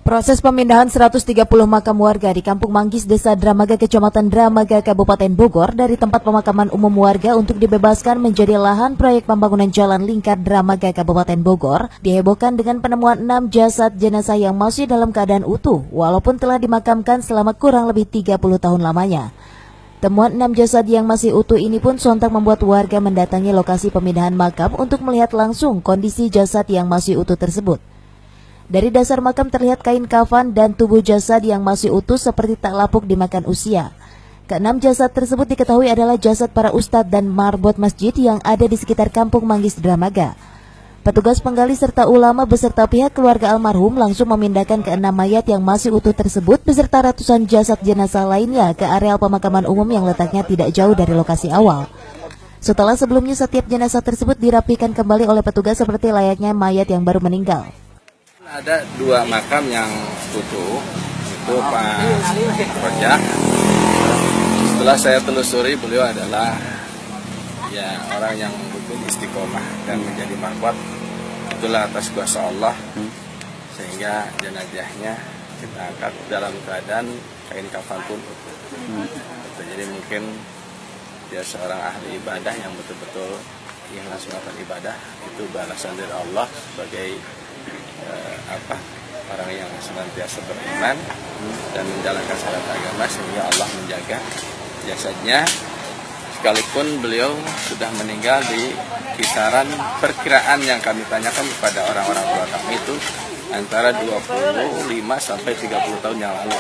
Proses pemindahan 130 makam warga di Kampung Manggis, Desa Dramaga, Kecamatan Dramaga, Kabupaten Bogor dari tempat pemakaman umum warga untuk dibebaskan menjadi lahan proyek pembangunan jalan lingkar Dramaga, Kabupaten Bogor dihebohkan dengan penemuan 6 jasad jenazah yang masih dalam keadaan utuh walaupun telah dimakamkan selama kurang lebih 30 tahun lamanya. Temuan 6 jasad yang masih utuh ini pun sontak membuat warga mendatangi lokasi pemindahan makam untuk melihat langsung kondisi jasad yang masih utuh tersebut. Dari dasar makam terlihat kain kafan dan tubuh jasad yang masih utuh seperti tak lapuk dimakan usia. Keenam jasad tersebut diketahui adalah jasad para ustadz dan marbot masjid yang ada di sekitar Kampung Manggis Dramaga. Petugas penggali serta ulama beserta pihak keluarga almarhum langsung memindahkan keenam mayat yang masih utuh tersebut beserta ratusan jasad jenazah lainnya ke areal pemakaman umum yang letaknya tidak jauh dari lokasi awal. Setelah sebelumnya setiap jenazah tersebut dirapikan kembali oleh petugas seperti layaknya mayat yang baru meninggal. Ada 2 makam yang utuh, itu Pak Rojak. Setelah saya telusuri, beliau adalah orang yang betul istiqomah dan menjadi marwat. Itulah atas kuasa Allah, sehingga jenazahnya kita angkat dalam keadaan kain kafan pun utuh. Jadi mungkin dia seorang ahli ibadah yang betul-betul ikhlas melakukan ibadah. Itu balasan dari Allah sebagai orang yang senantiasa beriman dan menjalankan syariat agama, sehingga Allah menjaga jasadnya sekalipun beliau sudah meninggal di kisaran perkiraan yang kami tanyakan kepada orang-orang tua kami itu antara 25 sampai 30 tahun yang lalu.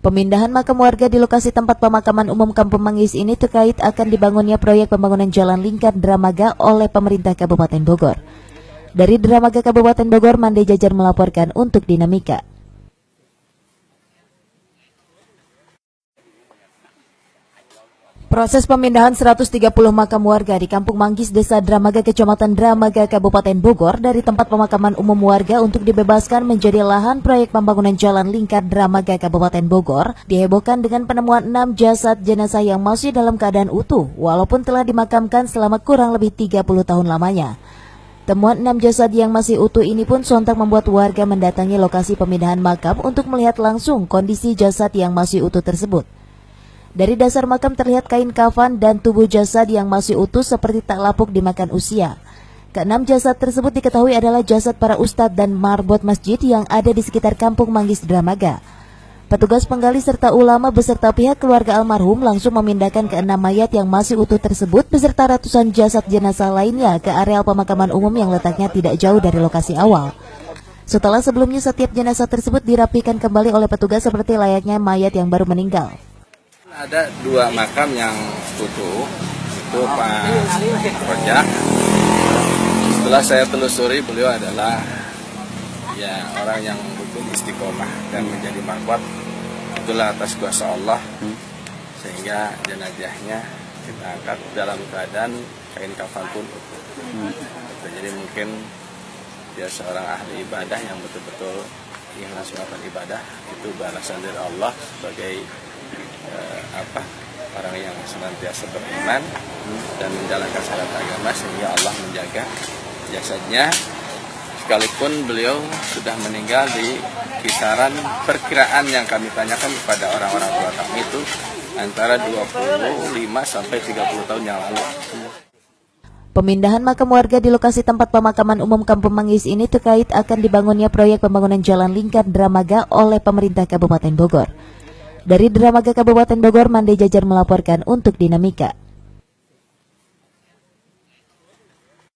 Pemindahan makam warga di lokasi tempat pemakaman umum Kampung Manggis ini terkait akan dibangunnya proyek pembangunan jalan lingkar Dramaga oleh pemerintah Kabupaten Bogor. Dari Dramaga, Kabupaten Bogor, Mande Jajar melaporkan untuk Dinamika. Proses pemindahan 130 makam warga di Kampung Manggis, Desa Dramaga, Kecamatan Dramaga, Kabupaten Bogor dari tempat pemakaman umum warga untuk dibebaskan menjadi lahan proyek pembangunan jalan lingkar Dramaga, Kabupaten Bogor dihebohkan dengan penemuan 6 jasad jenazah yang masih dalam keadaan utuh walaupun telah dimakamkan selama kurang lebih 30 tahun lamanya. Temuan 6 jasad yang masih utuh ini pun sontak membuat warga mendatangi lokasi pemindahan makam untuk melihat langsung kondisi jasad yang masih utuh tersebut. Dari dasar makam terlihat kain kafan dan tubuh jasad yang masih utuh seperti tak lapuk dimakan usia. Keenam jasad tersebut diketahui adalah jasad para ustadz dan marbot masjid yang ada di sekitar Kampung Manggis Dramaga. Petugas penggali serta ulama beserta pihak keluarga almarhum langsung memindahkan keenam mayat yang masih utuh tersebut beserta ratusan jasad jenazah lainnya ke areal pemakaman umum yang letaknya tidak jauh dari lokasi awal. Setelah sebelumnya setiap jenazah tersebut dirapikan kembali oleh petugas seperti layaknya mayat yang baru meninggal. Ada 2 makam yang utuh, itu Pak Rojak. Setelah saya telusuri, beliau adalah orang yang betul istiqomah dan menjadi marwat. Itulah atas kuasa Allah, sehingga jenazahnya kita angkat dalam keadaan kain kafan pun utuh. Jadi mungkin dia seorang ahli ibadah yang betul-betul ikhlas melakukan ibadah. Itu balasan dari Allah sebagai orang yang senantiasa beriman dan menjalankan syariat agama, sehingga Allah menjaga jasadnya sekalipun beliau sudah meninggal di kisaran perkiraan yang kami tanyakan kepada orang-orang tua kami itu antara 25 sampai 30 tahun yang lalu. Pemindahan makam warga di lokasi tempat pemakaman umum Kampung Manggis ini terkait akan dibangunnya proyek pembangunan jalan lingkar Dramaga oleh pemerintah Kabupaten Bogor. Dari Dramaga, Kabupaten Bogor, Mande Jajar melaporkan untuk Dinamika.